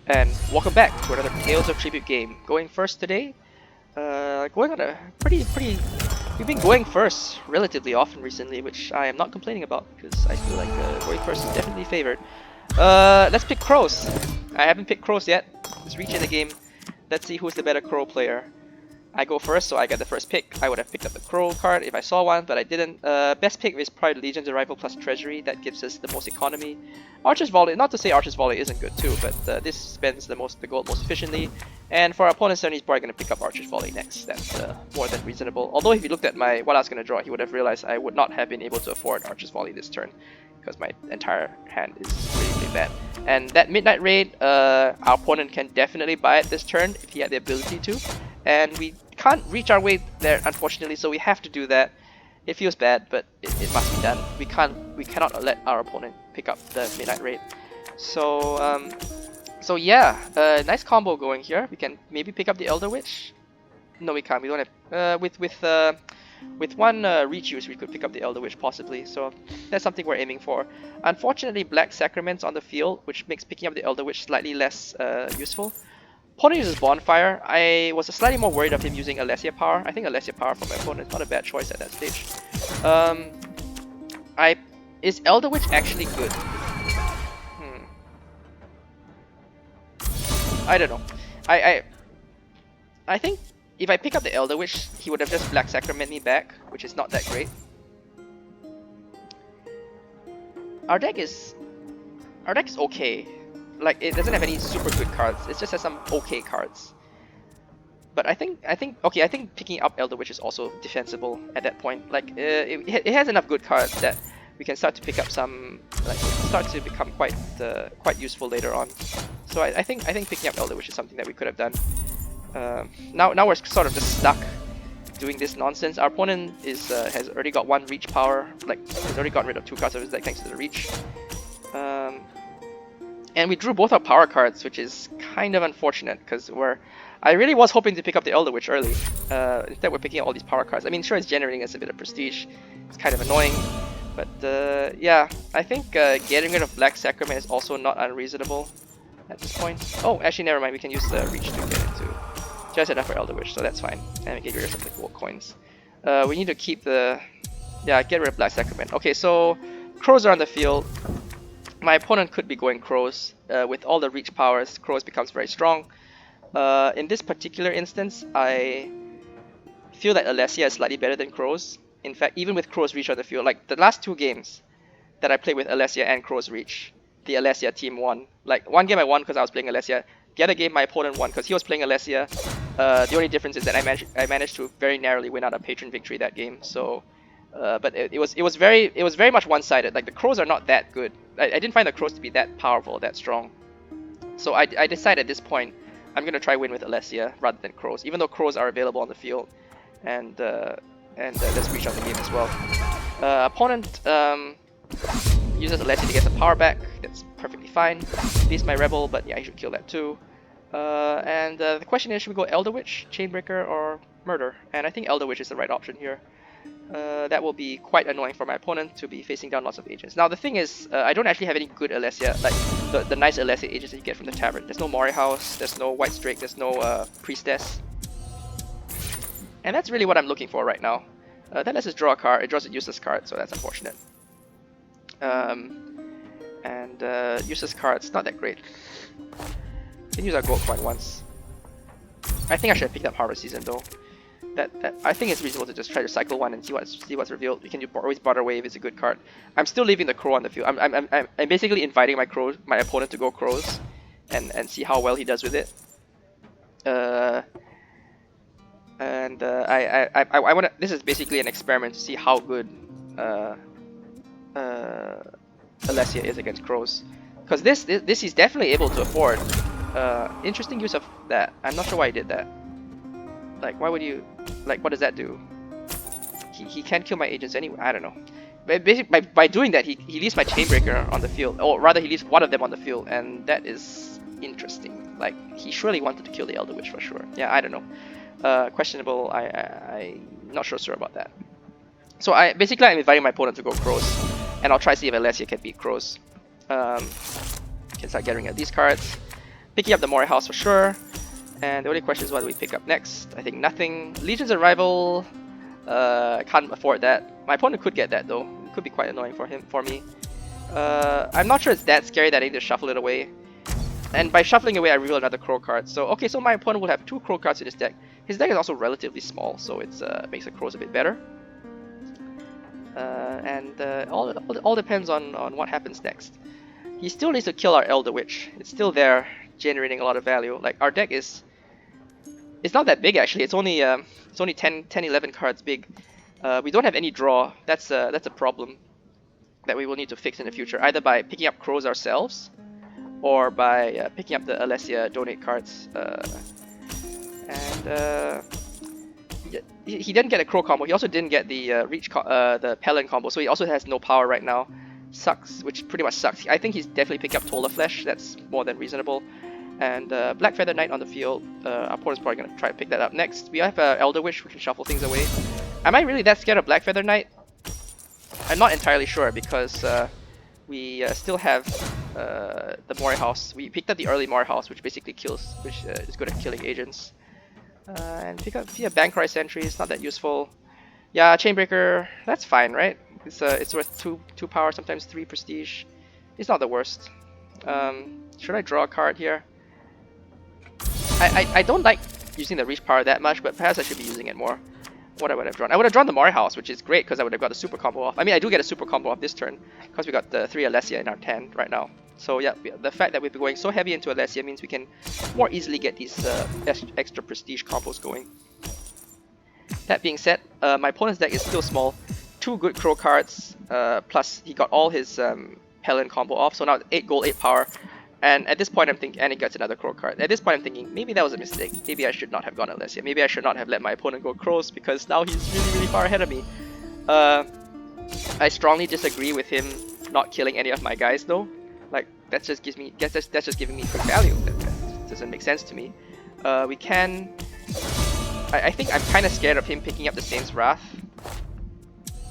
And welcome back to another Tales of Tribute game. Going first today, going on a we've been going first relatively often recently, which I am not complaining about because I feel like going first is definitely favored. Let's pick Crows. I haven't picked Crows yet. Let's reach in the game. Let's see who's the better Crow player. I go first, so I get the first pick. I would have picked up the Crow card if I saw one, but I didn't. Best pick is probably Legion's Arrival plus Treasury. That gives us the most economy. Archer's Volley, not to say Archer's Volley isn't good too, but this spends the gold most efficiently. And for our opponent's turn, he's probably going to pick up Archer's Volley next. That's more than reasonable. Although if he looked at what I was going to draw, he would have realized I would not have been able to afford Archer's Volley this turn, because my entire hand is really, really bad. And that Midnight Raid, our opponent can definitely buy it this turn if he had the ability to. And we can't reach our way there, unfortunately, so we have to do that. It feels bad, but it must be done. We cannot let our opponent pick up the Midnight Raid. So so yeah, nice combo going here. We can maybe pick up the Elder Witch. No, we can't. We don't have with one reach use, we could pick up the Elder Witch possibly. So that's something we're aiming for. Unfortunately, Black Sacrament's on the field, which makes picking up the Elder Witch slightly less useful. Opponent uses Bonfire. I was slightly more worried of him using Alessia Power. I think Alessia Power from my opponent is not a bad choice at that stage. Is Elder Witch actually good? I don't know. I think if I pick up the Elder Witch, he would have just Black Sacrament me back, which is not that great. Our deck is okay. Like, it doesn't have any super good cards. It just has some okay cards. But I think picking up Elder Witch is also defensible at that point. Like, it has enough good cards that we can start to pick up some, like, start to become quite useful later on. So I think picking up Elder Witch is something that we could have done. Now we're sort of just stuck doing this nonsense. Our opponent has already got one reach power. Like, he's already gotten rid of 2 cards of his deck thanks to the reach. And we drew both our power cards, which is kind of unfortunate because I really was hoping to pick up the Elder Witch early. Instead, we're picking up all these power cards. I mean, sure, it's generating us a bit of prestige. It's kind of annoying, but yeah, I think getting rid of Black Sacrament is also not unreasonable at this point. Oh, actually, never mind. We can use the reach to get into just enough for Elder Witch, so that's fine. And we get rid of some of the gold coins. We need to keep get rid of Black Sacrament. Okay, so Crows are on the field. My opponent could be going Crows. With all the reach powers, Crows becomes very strong. In this particular instance, I feel that Alessia is slightly better than Crows. In fact, even with Crows reach on the field, like the last 2 games that I played with Alessia and Crows reach, the Alessia team won. Like, one game I won because I was playing Alessia. The other game my opponent won because he was playing Alessia. The only difference is that I managed to very narrowly win out a patron victory that game. So. But it was very much one-sided. Like, the Crows are not that good. I didn't find the Crows to be that powerful, that strong. So I decided at this point I'm gonna try win with Alessia rather than Crows, even though Crows are available on the field, and let's reach on the game as well. Opponent uses Alessia to get some power back. That's perfectly fine. Leaves my Rebel, but yeah, he should kill that too. And the question is, should we go Elder Witch, Chainbreaker, or Murder? And I think Elder Witch is the right option here. That will be quite annoying for my opponent to be facing down lots of agents. Now the thing is, I don't actually have any good Alessia, like the nice Alessia agents that you get from the tavern. There's no Mori House, there's no White Drake, there's no Priestess. And that's really what I'm looking for right now. That lets us draw a card. It draws a useless card, so that's unfortunate. Useless cards, not that great. Can use our gold coin once. I think I should have picked up Harvest Season though. I think it's reasonable to just try to cycle one and see what's revealed. We can always Barter Wave. It's a good card. I'm still leaving the Crow on the field. I'm basically inviting my opponent to go Crows, and see how well he does with it. I wanna. This is basically an experiment to see how good Alessia is against Crows, because this he's definitely able to afford. Interesting use of that. I'm not sure why he did that. Like, why would you... Like, what does that do? He can't kill my agents anyway. I don't know. But basically, by doing that, he leaves my Chainbreaker on the field. Or rather, he leaves one of them on the field. And that is interesting. Like, he surely wanted to kill the Elder Witch for sure. Yeah, I don't know. Questionable. I'm not sure about that. So I'm inviting my opponent to go Crows. And I'll try to see if Alessia can beat Crows. Can start getting at these cards. Picking up the Mori House for sure. And the only question is what do we pick up next? I think nothing. Legion's Arrival. Can't afford that. My opponent could get that though. It could be quite annoying for me. I'm not sure it's that scary that I need to shuffle it away. And by shuffling away, I reveal another Crow card. So okay, so my opponent will have 2 Crow cards in his deck. His deck is also relatively small, so it makes the Crows a bit better. All depends on what happens next. He still needs to kill our Elder Witch. It's still there, generating a lot of value. Like our deck is, it's not that big actually. It's only 10, 11 cards big. We don't have any draw. That's a problem that we will need to fix in the future, either by picking up Crows ourselves, or by picking up the Alessia donate cards. He didn't get a Crow combo. He also didn't get the the Pelin combo, so he also has no power right now. Sucks, which pretty much sucks. I think he's definitely picking up Tola Flesh. That's more than reasonable. And Black Feather Knight on the field. Our opponent's probably going to try to pick that up next. We have Elder Wish. We can shuffle things away. Am I really that scared of Black Feather Knight? I'm not entirely sure because we still have the Mori House. We picked up the early Mori House, which basically kills, which is good at killing agents. And pick up Bankrai Sentry. It's not that useful. Yeah, Chainbreaker. That's fine, right? It's worth 2 power, sometimes 3 prestige. It's not the worst. Should I draw a card here? I don't like using the reach power that much, but perhaps I should be using it more. What I would have drawn? I would have drawn the Mori House, which is great because I would have got a super combo off. I mean, I do get a super combo off this turn because we got the 3 Alessia in our 10 right now. So yeah, the fact that we've been going so heavy into Alessia means we can more easily get these extra prestige combos going. That being said, my opponent's deck is still small. 2 good Crow cards, plus he got all his Pelin combo off, so now 8 gold, 8 power. And at this point I'm thinking, and he gets another Crow card. At this point I'm thinking, maybe that was a mistake. Maybe I should not have gone Alessia. Maybe I should not have let my opponent go Crows, because now he's really far ahead of me. I strongly disagree with him not killing any of my guys though. Like, that's just giving me quick value. That doesn't make sense to me. We can... I think I'm kind of scared of him picking up the Saint's Wrath.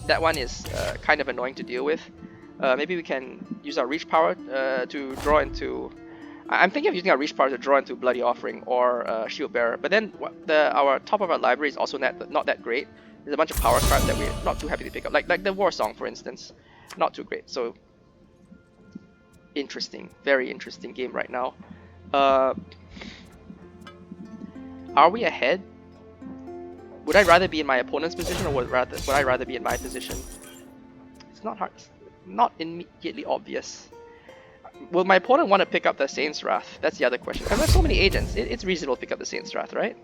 That one is kind of annoying to deal with. Maybe we can use our reach power to draw into... I'm thinking of using our reach power to draw into Bloody Offering or Shield Bearer. But then our top of our library is also not that great. There's a bunch of power cards that we're not too happy to pick up. Like the War Song, for instance. Not too great. So, interesting. Very interesting game right now. Are we ahead? Would I rather be in my opponent's position, or would I rather be in my position? It's not hard. It's not immediately obvious. Will my opponent want to pick up the Saint's Wrath? That's the other question. Because there's so many agents, it's reasonable to pick up the Saint's Wrath, right?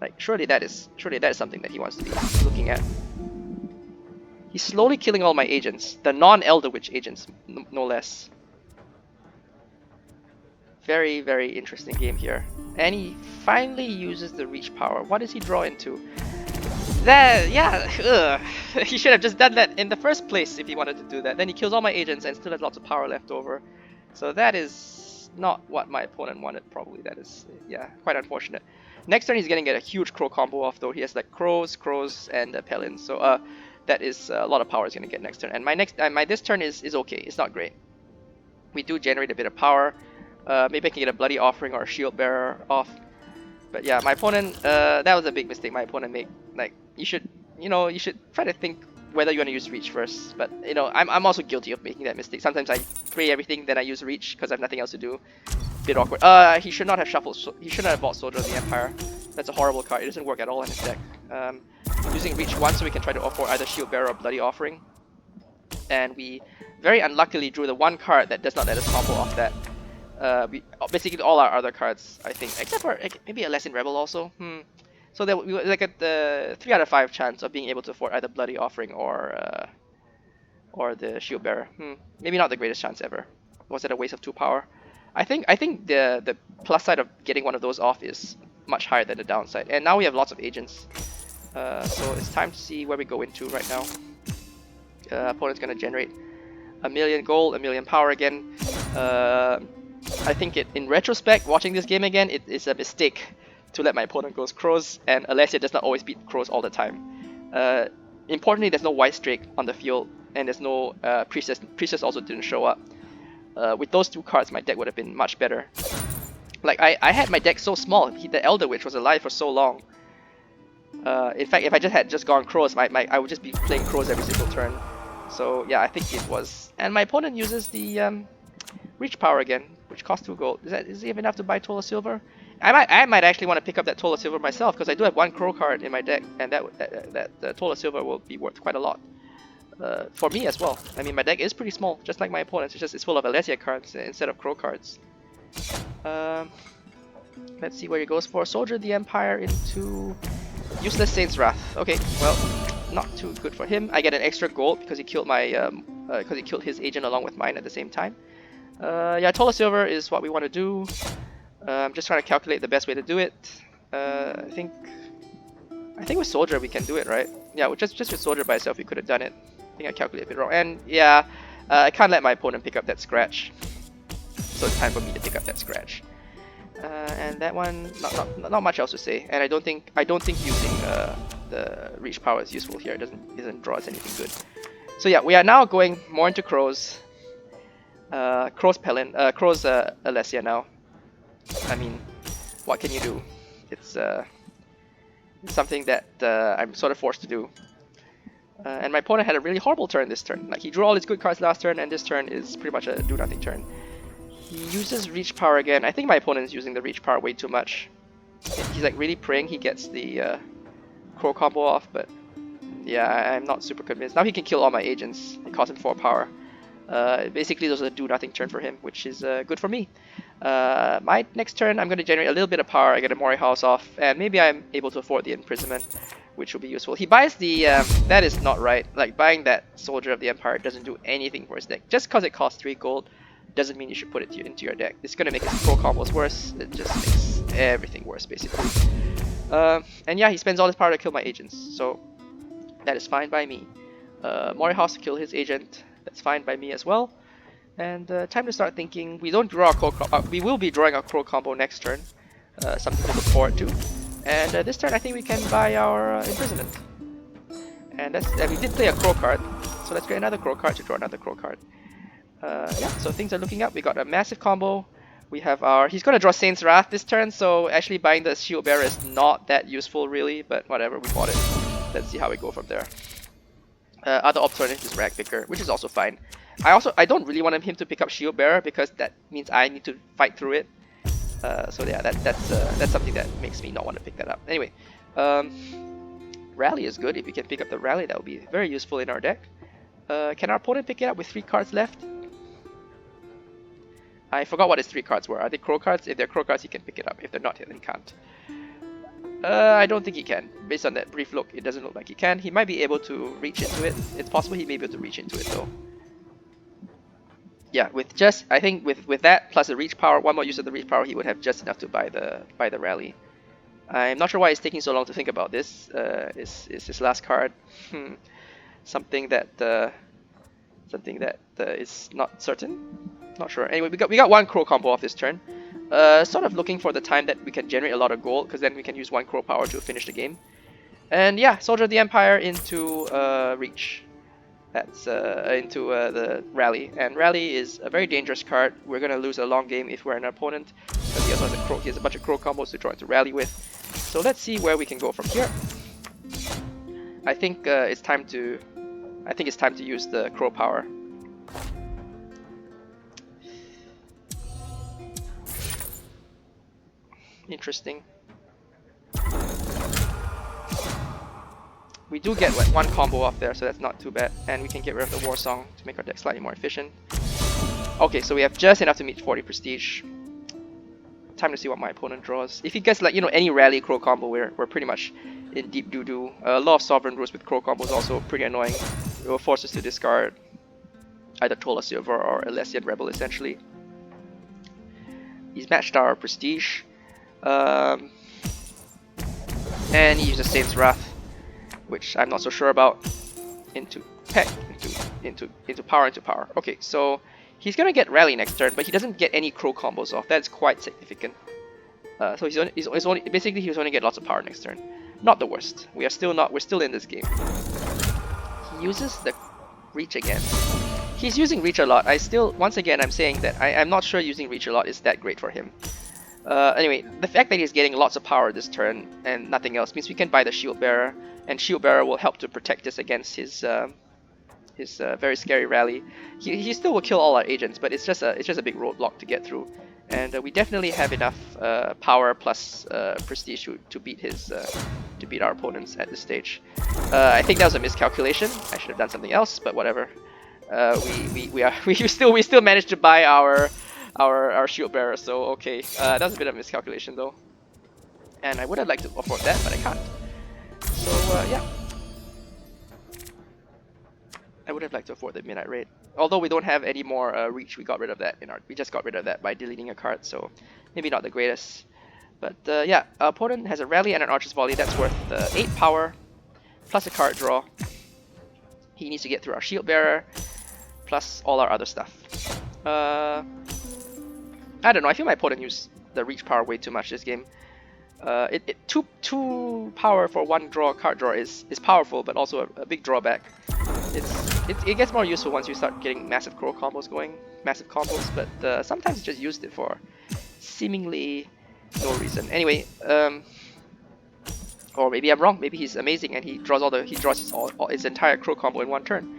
Like, surely that is something that he wants to be looking at. He's slowly killing all my agents, the non-Elder Witch agents, no less. Very interesting game here. And he finally uses the reach power. What does he draw into? That, yeah, he should have just done that in the first place if he wanted to do that. Then he kills all my agents and still has lots of power left over. So that is not what my opponent wanted, probably. That is, yeah, quite unfortunate. Next turn he's gonna get a huge Crow combo off though. He has like Crows, and Pelin. So that is a lot of power he's gonna get next turn. And my this turn is okay. It's not great. We do generate a bit of power. Maybe I can get a Bloody Offering or a Shield Bearer off. But yeah, my opponent, that was a big mistake my opponent made. Like, you should try to think whether you want to use Reach first. But, you know, I'm also guilty of making that mistake. Sometimes I pray everything, then I use Reach because I have nothing else to do. Bit awkward. He should not have shuffled, he shouldn't have bought Soldier of the Empire. That's a horrible card. It doesn't work at all in his deck. Using Reach once so we can try to offer either Shield Bearer or Bloody Offering. And we very unluckily drew the one card that does not let us combo off that. Basically all our other cards, I think, except for maybe a Lesson Rebel also. So that we like at the 3 out of 5 chance of being able to afford either Bloody Offering or the Shield Bearer. Maybe not the greatest chance ever. Was it a waste of 2 power? I think the plus side of getting one of those off is much higher than the downside. And now we have lots of agents. So it's time to see where we go into right now. Opponent's gonna generate 1 million gold, 1 million power again. I think in retrospect, watching this game again, it is a mistake to let my opponent go Crows, and Alessia does not always beat Crows all the time. Importantly, there's no White Drake on the field, and there's no Priestess. Priestess also didn't show up. With those 2 cards, my deck would have been much better. Like, I had my deck so small. The Elder Witch was alive for so long. In fact, if I had just gone Crows, I would just be playing Crows every single turn. So yeah, I think it was. And my opponent uses the Reach Power again, which costs 2 gold. Is it enough to buy Toll of Silver? I might actually want to pick up that Toll of Silver myself, because I do have 1 Crow card in my deck, and that Toll of Silver will be worth quite a lot. For me as well. I mean, my deck is pretty small, just like my opponent's. It's full of Alesia cards instead of Crow cards. Let's see where he goes for. Soldier of the Empire into Useless Saint's Wrath. Okay, well, not too good for him. I get an extra gold because he killed my because he killed his agent along with mine at the same time. Yeah, Toll of Silver is what we want to do. I'm just trying to calculate the best way to do it. I think with Soldier we can do it, right? Yeah, just with Soldier by itself we could have done it. I think I calculated it wrong. And yeah, I can't let my opponent pick up that scratch. So it's time for me to pick up that scratch. And that one, not much else to say. And I don't think using the Reach Power is useful here. It doesn't draw us anything good. So yeah, we are now going more into Crows. Crow's Alesia now. I mean, what can you do? It's something that I'm sort of forced to do. And my opponent had a really horrible turn this turn. Like, he drew all his good cards last turn, and this turn is pretty much a do-nothing turn. He uses Reach Power again. I think my opponent is using the Reach Power way too much. He's like really praying he gets the Crow combo off, but yeah, I'm not super convinced. Now he can kill all my agents. It costs him 4 power. Basically, those are a do-nothing turn for him, which is good for me. My next turn, I'm going to generate a little bit of power. I get a Mori House off, and maybe I'm able to afford the Imprisonment, which will be useful. He buys the... that is not right. Like, buying that Soldier of the Empire doesn't do anything for his deck. Just because it costs 3 gold doesn't mean you should put it into your deck. It's going to make his Pro combos worse. It just makes everything worse, basically. And yeah, he spends all his power to kill my agents, so that is fine by me. Mori House to kill his agent. That's fine by me as well. And time to start thinking. We don't draw a Crow we will be drawing a Crow combo next turn. Something to look forward to. And this turn I think we can buy our Imprisonment. And we did play a Crow card, so let's get another Crow card to draw another Crow card. Yeah, so things are looking up. We got a massive combo. We have our... He's going to draw Saint's Wrath this turn, so actually buying the Shield Bearer is not that useful really, but whatever, we bought it. Let's see how we go from there. Other alternative is Rag Picker, which is also fine. I don't really want him to pick up Shield Bearer because that means I need to fight through it. So yeah, that's something that makes me not want to pick that up. Anyway, Rally is good. If we can pick up the Rally, that would be very useful in our deck. Can our opponent pick it up with 3 cards left? I forgot what his 3 cards were. Are they Crow cards? If they're Crow cards, he can pick it up. If they're not, then he can't. I don't think he can. Based on that brief look, it doesn't look like he can. He might be able to reach into it. It's possible he may be able to reach into it though. Yeah, I think with that plus the Reach Power, one more use of the Reach Power, he would have just enough to buy the Rally. I'm not sure why it's taking so long to think about this. Is his last card something that is not certain? Not sure. Anyway, we got 1 Crow combo off this turn. Sort of looking for the time that we can generate a lot of gold, because then we can use 1 Crow power to finish the game. And yeah, Soldier of the Empire into Reach. That's into the Rally. And Rally is a very dangerous card. We're gonna lose a long game if we're an opponent, because he also has he has a bunch of Crow combos to draw into Rally with. So let's see where we can go from here. I think it's time to use the Crow power. Interesting. We do get 1 combo off there, so that's not too bad. And we can get rid of the War Song to make our deck slightly more efficient. Okay, so we have just enough to meet 40 prestige. Time to see what my opponent draws. If he gets like, any Rally Crow combo, we're pretty much in deep doo-doo. A lot of Sovereign rules with Crow combos also pretty annoying. It will force us to discard either Toll of Silver or Alessian Rebel essentially. He's matched our prestige. And he uses Saint's Wrath, which I'm not so sure about. Into power. Okay, so he's gonna get Rally next turn, but he doesn't get any Crow combos off. That's quite significant. So he's only get lots of power next turn. Not the worst. We're still in this game. He uses the Reach again. He's using Reach a lot. Once again I'm saying that I'm not sure using Reach a lot is that great for him. Anyway, the fact that he's getting lots of power this turn and nothing else means we can buy the Shield Bearer, and Shield Bearer will help to protect us against his very scary rally. He still will kill all our agents, but it's just a big roadblock to get through, and we definitely have enough power plus prestige to beat to beat our opponents at this stage. I think that was a miscalculation. I should have done something else, but whatever. We still managed to buy our shield bearer, so okay. That was a bit of a miscalculation though, and I would have liked to afford that, but I can't. So yeah. I would have liked to afford the Midnight Raid. Although we don't have any more reach, we got rid of that we just got rid of that by deleting a card, so maybe not the greatest. But yeah, our opponent has a Rally and an Archer's Volley. That's worth 8 power, plus a card draw. He needs to get through our Shield Bearer, plus all our other stuff. I don't know, I feel my opponent used the reach power way too much this game. Two power for one card draw is powerful, but also a big drawback. It gets more useful once you start getting massive crow combos going, massive combos, but sometimes just used it for seemingly no reason. Anyway, or maybe I'm wrong.Maybe he's amazing and he draws his entire crow combo in one turn,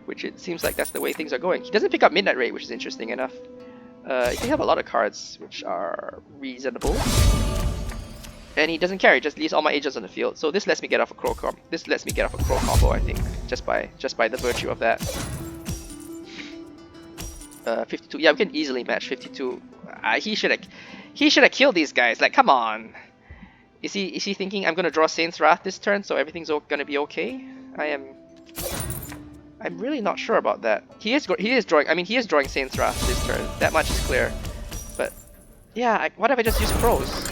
which it seems like that's the way things are going. He doesn't pick up Midnight Raid, which is interesting enough. He can have a lot of cards which are reasonable. And he doesn't care, he just leaves all my agents on the field. So this lets me get off a crow combo. This lets me get off a crow combo, I think, just by the virtue of that. 52. Yeah, we can easily match 52. He should have killed these guys. Like, come on. Is he thinking I'm gonna draw Saint's Wrath this turn, so everything's gonna be okay? I'm really not sure about that. He is drawing. I mean, he is drawing Saint's Wrath this turn. That much is clear. But yeah, what if I just use crows?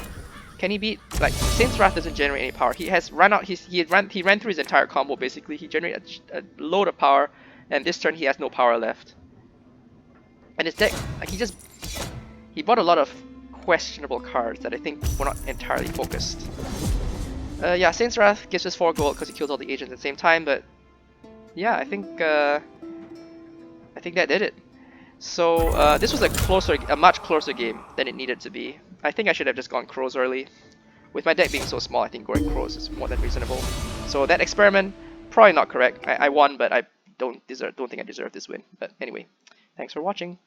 Can he beat, like, Saint's Wrath doesn't generate any power. He has run out, he ran through his entire combo basically. He generated a load of power, and this turn he has no power left. And his deck, like, he bought a lot of questionable cards that I think were not entirely focused. Yeah, Saint's Wrath gives us 4 gold because he kills all the agents at the same time, but yeah, I think that did it. So this was a much closer game than it needed to be. I think I should have just gone crows early. With my deck being so small, I think going crows is more than reasonable. So that experiment, probably not correct. I won, but I don't think I deserve this win. But anyway, thanks for watching.